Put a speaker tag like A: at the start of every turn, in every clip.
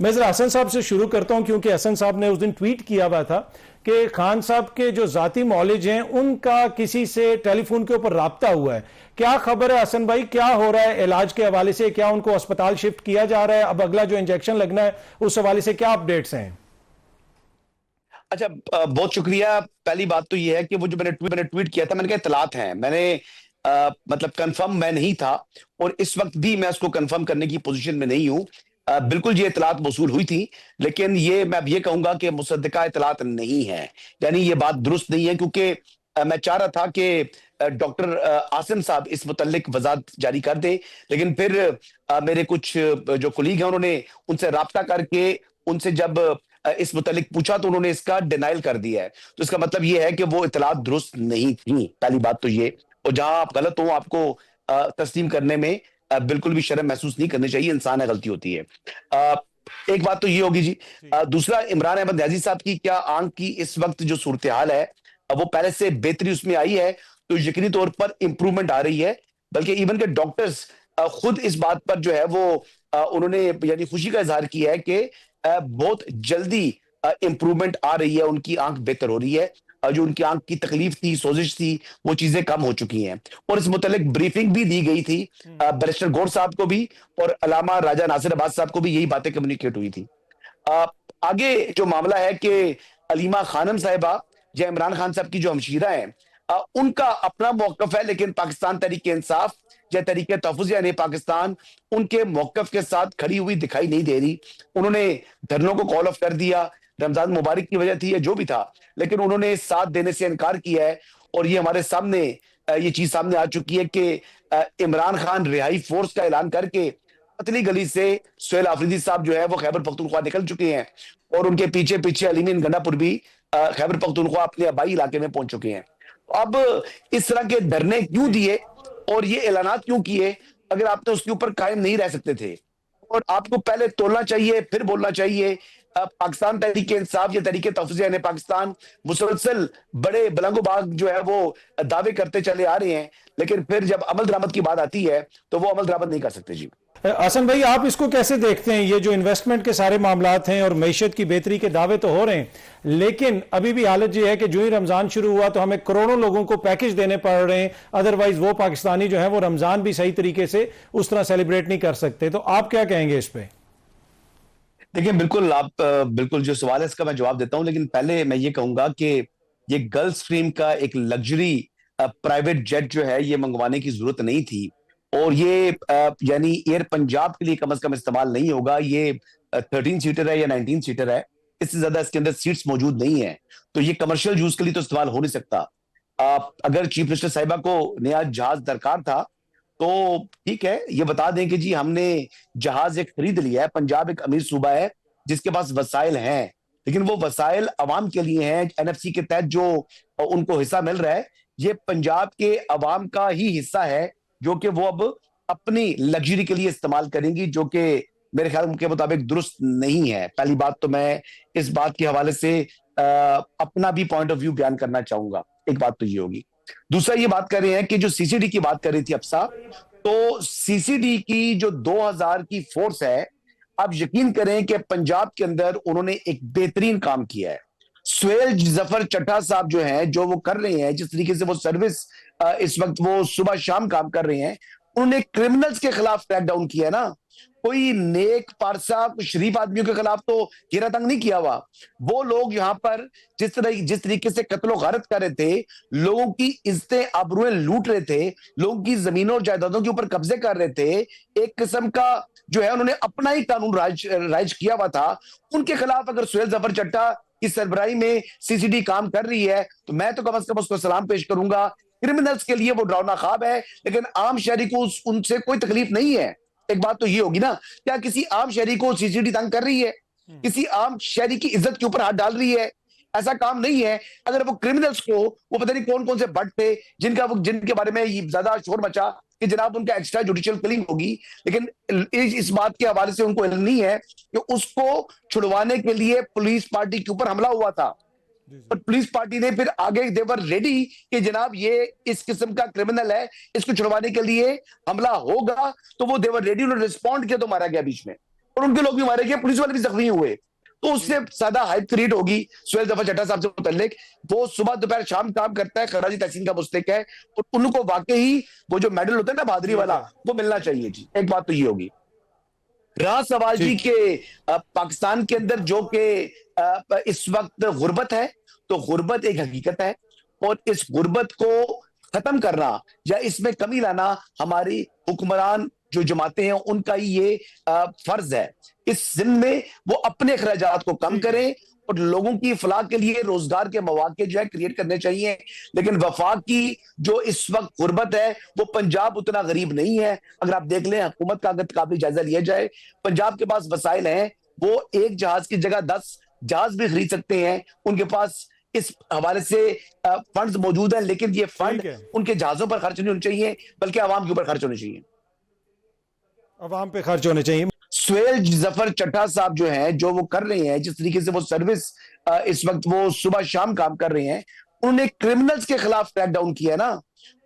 A: मैं जरा हसन साहब से शुरू करता हूं, क्योंकि हसन साहब ने उस दिन ट्वीट किया हुआ था कि खान साहब के जो जाती मौलिज हैं उनका किसी से टेलीफोन के ऊपर राब्ता हुआ है। क्या खबर है हसन भाई, क्या हो रहा है इलाज के हवाले से? क्या उनको अस्पताल शिफ्ट किया जा रहा है? अब अगला जो इंजेक्शन लगना है उस हवाले से क्या अपडेट्स हैं?
B: अच्छा, बहुत शुक्रिया। पहली बात तो ये है कि वो जो मैंने ट्वीट किया था, मैंने कहा इतलात हैं। मैंने मतलब कंफर्म मैं नहीं था, और इस वक्त भी मैं उसको कंफर्म करने की पोजीशन में नहीं हूं। बिल्कुल ये इतलात मौसूल हुई थी, लेकिन ये मैं अब ये कहूंगा कि मुसद्दका इतलात नहीं है, यानी ये बात दुरुस्त नहीं है, क्योंकि मैं चाह रहा था कि डॉक्टर आसिम साहब इस मुतल्लिक वजाहत जारी कर दे, लेकिन फिर मेरे कुछ जो कुलीग हैं उन्होंने उनसे राब्ता करके उनसे जब इस मुतालिक पूछा तो उन्होंने इसका डिनाइल कर दिया है। तो इसका मतलब ये है कि वो इतलात दुरुस्त नहीं थी, पहली बात तो ये। और जहां आप गलत हो, आपको तस्लीम करने में बिल्कुल भी शर्म महसूस नहीं करनी चाहिए, इंसान है, गलती होती है। अ, एक बात तो ये होगी जी। दूसरा, इमरान अहमद न्याजी साहब की क्या आंख की इस वक्त जो सूरत हाल है, वो पहले से बेहतरी उसमें आई है, तो यकीनी तौर पर इंप्रूवमेंट आ रही है। बल्कि इवन के डॉक्टर्स खुद इस बात पर जो है वो उन्होंने यानी खुशी का इजहार किया है कि बहुत जल्दी इंप्रूवमेंट आ रही है, उनकी आंख बेहतर हो रही है। जो उनकी आंख की तकलीफ थी, सोजिश थी, वो चीजें कम हो चुकी हैं। और इस मुतालिक ब्रीफिंग भी दी गई थी बैरिस्टर गौर साहब को भी, और अलामा राजा नासिर अब्बास साहब को भी यही बातें कम्युनिकेट हुई थी। अ, आगे जो मामला है कि अलीमा खानम साहिबा या इमरान खान साहब की जो हमशीरा है, उनका अपना मौकफ है, लेकिन पाकिस्तान तहरीक इंसाफ या तहरीक तहफ़्फ़ुज़ यानी पाकिस्तान उनके मौकफ के साथ खड़ी हुई दिखाई नहीं दे रही। उन्होंने धरनों को कॉल ऑफ कर दिया, रमजान मुबारक की वजह थी या जो भी था, लेकिन उन्होंने साथ देने से इनकार किया है। और ये हमारे सामने ये चीज सामने आ चुकी है कि इमरान खान रिहाई फोर्स का ऐलान करके पतली गली से सुहेल आफरीदी साहब जो है वो खैबर पख्तूनख्वा निकल चुके हैं, और उनके पीछे पीछे अलीमीन गंडापुर भी खैबर पख्तूनख्वा अपने आबाई इलाके में पहुंच चुके हैं। अब इस तरह के धरने क्यों दिए और ये ऐलानात क्यों किए, अगर आप तो उसके ऊपर कायम नहीं रह सकते थे? और आपको पहले तोड़ना चाहिए, फिर बोलना चाहिए। पाकिस्तान तहरीक इंसाफ या तहरीक तहफ़्फ़ुज़ यानी पाकिस्तान मुसलसल बड़े बलंगोबाग जो है वो दावे करते चले आ रहे हैं, लेकिन फिर जब अमल दरामद की बात आती है तो वो अमल दरामद नहीं कर सकते जी।
A: हसन भाई, आप इसको कैसे देखते हैं? ये जो इन्वेस्टमेंट के सारे मामलात हैं और मईशत की बेहतरी के दावे तो हो रहे हैं, लेकिन अभी भी हालत ये है कि जो ही रमजान शुरू हुआ तो हमें करोड़ों लोगों को पैकेज देने पड़ रहे हैं, अदरवाइज वो पाकिस्तानी जो है वो रमजान भी सही तरीके से उस तरह सेलिब्रेट नहीं कर सकते। तो आप क्या कहेंगे इस पे?
B: देखिए, बिल्कुल आप बिल्कुल जो सवाल है इसका मैं जवाब देता हूं, लेकिन पहले मैं ये कहूंगा कि ये गल्फ स्ट्रीम का एक लग्जरी प्राइवेट जेट जो है ये मंगवाने की जरूरत नहीं थी। और ये यानी एयर पंजाब के लिए कम से कम इस्तेमाल नहीं होगा। ये 13 सीटर है या 19 सीटर है, इससे ज्यादा इसके अंदर सीट्स मौजूद नहीं है, तो ये कमर्शियल यूज के लिए तो इस्तेमाल हो नहीं सकता। अगर चीफ मिनिस्टर साहिबा को नया जहाज दरकार था तो ठीक है, ये बता दें कि जी हमने जहाज एक खरीद लिया है। पंजाब एक अमीर सूबा है जिसके पास वसाइल हैं, लेकिन वो वसाइल अवाम के लिए हैं। एनएफसी के तहत जो उनको हिस्सा मिल रहा है, ये पंजाब के अवाम का ही हिस्सा है, जो कि वो अब अपनी लग्जरी के लिए इस्तेमाल करेंगी, जो कि मेरे ख्याल के मुताबिक दुरुस्त नहीं है। पहली बात तो मैं इस बात के हवाले से अपना भी पॉइंट ऑफ व्यू बयान करना चाहूंगा। एक बात तो ये होगी। दूसरा, ये बात कर रहे हैं कि जो सीसीडी की बात कर रही थी अफसा, तो सीसीडी की जो 2000 की फोर्स है, आप यकीन करें कि पंजाब के अंदर उन्होंने एक बेहतरीन काम किया है। सुहेल जफर चड्ढा साहब जो हैं, जो वो कर रहे हैं, जिस तरीके से वो सर्विस इस वक्त वो सुबह शाम काम कर रहे हैं, उन्होंने क्रिमिनल्स के खिलाफ क्रैकडाउन किया है ना। कोई नेक पारसा शरीफ आदमियों के खिलाफ तो घेरा तंग नहीं किया हुआ। वो लोग यहाँ पर जिस तरीके से कत्लो गारत कर रहे थे, लोगों की इज्जतें आबरूएं लूट रहे थे, लोगों की जमीनों और जायदादों के ऊपर कब्जे कर रहे थे, एक किस्म का जो है उन्होंने अपना ही कानून राज किया हुआ था, उनके खिलाफ अगर सुहेल जफर चड्ढा की सरबराही में सीसीडी काम कर रही है तो मैं तो कम से कम उसको सलाम पेश करूंगा। क्रिमिनल्स के लिए वो डरावना ख्वाब है, लेकिन आम शहरी को उनसे कोई तकलीफ नहीं है। एक बात तो ये होगी ना, क्या किसी आम शहरी को सीसीडी तंग कर रही है? किसी आम शहरी की इज्जत के ऊपर हाथ डाल रही है? ऐसा काम नहीं है। अगर वो क्रिमिनल्स को, वो पता नहीं कौन कौन से बट थे जिनके बारे में ज्यादा शोर मचा कि जनाब उनका एक्स्ट्रा जुडिशियल किलिंग होगी, लेकिन इस बात के हवाले से उनको इल्म नहीं है कि उसको छुड़वाने के लिए पुलिस पार्टी के ऊपर हमला हुआ था। और पुलिस पार्टी ने फिर आगे देवर रेडी कि जनाब ये इस किस्म का क्रिमिनल है, इसको छुड़वाने के लिए हमला होगा, तो वो देवर रेडी, उन्होंने रिस्पॉन्ड किया तो मारा गया बीच में। और उनके लोग भी मारे गए, पुलिस वाले भी जख्मी हुए। तो उससे ज्यादा हाइप क्रिएट होगी सुहेल जफर चड्ढा साहब से मुतल्लिक। वो सुबह दोपहर शाम काम करता है, खराजी तहसीन का मुस्तक है, और उनको वाकई वो जो मेडल होता है ना बहादुरी वाला, वो मिलना चाहिए जी। एक बात तो ये होगी। रहा सवाल जी
A: ठीक।
B: के पाकिस्तान के अंदर जो कि इस वक्त गुर्बत है, तो गुर्बत एक हकीकत है, और इस गुर्बत को खत्म करना या इसमें कमी लाना हमारी हुक्मरान जो जमातें हैं उनका ही ये फर्ज है। इस जिम्मे में वो अपने अखराजात को कम
A: ठीक है।
B: करें और लोगों की फलाह के लिए रोजगार के मौके जो है क्रिएट करने चाहिए। लेकिन वफाक की जो इस वक्त गुर्बत है, वो पंजाब उतना गरीब नहीं है। अगर आप देख लें हुकूमत का अगर काबिल जायजा लिया जाए, पंजाब के पास वसाइल हैं, वो एक जहाज की जगह 10 जहाज भी खरीद सकते हैं। उनके पास इस हवाले से फंड्स मौजूद हैं, लेकिन ये फंड
A: ठीक है।
B: उनके जहाजों पर खर्च नहीं होने चाहिए, बल्कि आवाम के ऊपर खर्च होने चाहिए।
A: अवाम पे खर्च होने चाहिए।
B: सुहेल जफर चड्ढा साहब जो हैं, जो वो कर रहे हैं, जिस तरीके से वो सर्विस इस वक्त वो सुबह शाम काम कर रहे हैं, उन्होंने क्रिमिनल्स के खिलाफ क्रैकडाउन किया ना।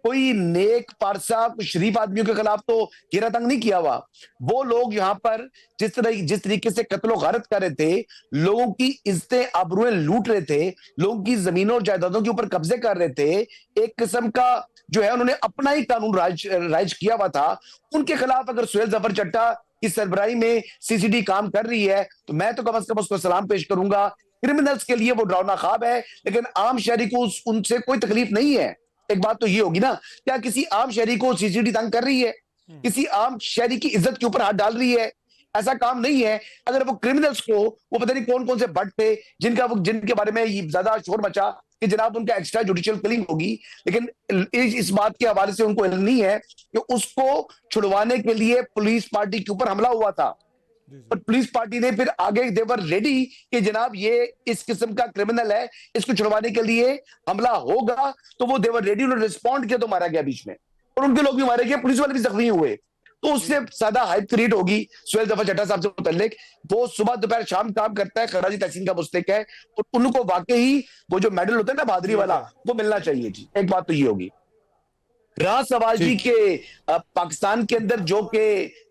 B: कोई नेक पारसा शरीफ आदमियों के खिलाफ तो घेरा तंग नहीं किया हुआ। वो लोग यहाँ पर जिस तरीके से कत्लो गारत कर रहे थे, लोगों की इज्जतें आबरूएं लूट रहे थे, लोगों की जमीनों और जायदादों के ऊपर कब्जे कर रहे थे, एक किस्म का जो है उन्होंने अपना ही कानून राज किया हुआ था। उनके खिलाफ अगर सुहेल जफर चड्ढा की सरबराही में सीसीडी काम कर रही है, तो मैं तो कम से कम उसको सलाम पेश करूंगा। क्रिमिनल्स के लिए वो डरावना ख्वाब है, लेकिन आम शहरी को उनसे कोई तकलीफ नहीं है। एक बात तो ये होगी ना, क्या किसी आम शहरी को सीसीडी तंग कर रही है? किसी आम शहरी की इज्जत के ऊपर हाथ डाल रही है? ऐसा काम नहीं है। अगर वो क्रिमिनल्स को, वो पता नहीं कौन कौन से बट थे जिनके बारे में ज्यादा शोर मचा कि जनाब उनका एक्स्ट्रा जुडिशियल किलिंग होगी, लेकिन इस बात के हवाले से उनको इल्म नहीं है कि उसको छुड़वाने के लिए पुलिस पार्टी के ऊपर हमला हुआ था, और पुलिस पार्टी ने फिर आगे देवर रेडी कि जनाब ये इस किस्म का क्रिमिनल है, इसको छुड़वाने के लिए हमला होगा। तो वो देवर रेडी, उन्होंने रिस्पॉन्ड किया तो मारा गया बीच में, और उनके लोग भी मारे गए, पुलिस वाले भी जख्मी हुए। तो उससे ज्यादा हाइप क्रिएट होगी सुहेल जफर चड्ढा साहब से मुतल्लिक। वो सुबह दोपहर शाम काम करता है, खराजी तहसीन का मुस्तक है, और उनको वाकई वो जो मेडल होता है ना बहादुरी वाला, वो मिलना चाहिए जी। एक बात तो ये होगी। रहा सवाल जी
A: ठीक।
B: के पाकिस्तान के अंदर जो कि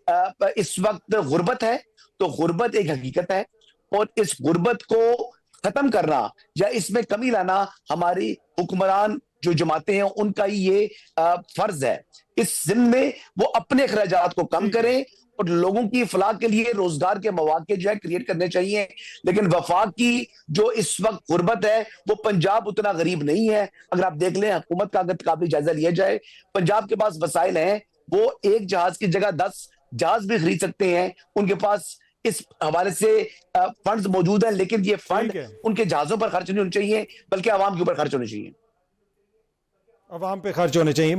B: इस वक्त गुर्बत है, तो गुर्बत एक हकीकत है, और इस गुर्बत को खत्म करना या इसमें कमी लाना हमारी हुक्मरान जो जमातें हैं उनका ही ये फर्ज है। इस जिम्मे में वो अपने अखराजात को कम करें और लोगों की फलाह के लिए रोजगार के मौके जो है क्रिएट करने चाहिए। लेकिन वफाक की जो इस वक्त गुर्बत है, वो पंजाब उतना गरीब नहीं है। अगर आप देख लें हुकूमत का अगर काबिल जायजा लिया जाए, पंजाब के पास वसाइल हैं, वो एक जहाज की जगह 10 जहाज भी खरीद सकते हैं। उनके पास इस हवाले से फंड्स मौजूद हैं, लेकिन ये फंड
A: ठीक है।
B: उनके जहाजों पर खर्च नहीं होने चाहिए, बल्कि आवाम के ऊपर खर्च होने चाहिए।
A: अवाम पे खर्च होने चाहिए।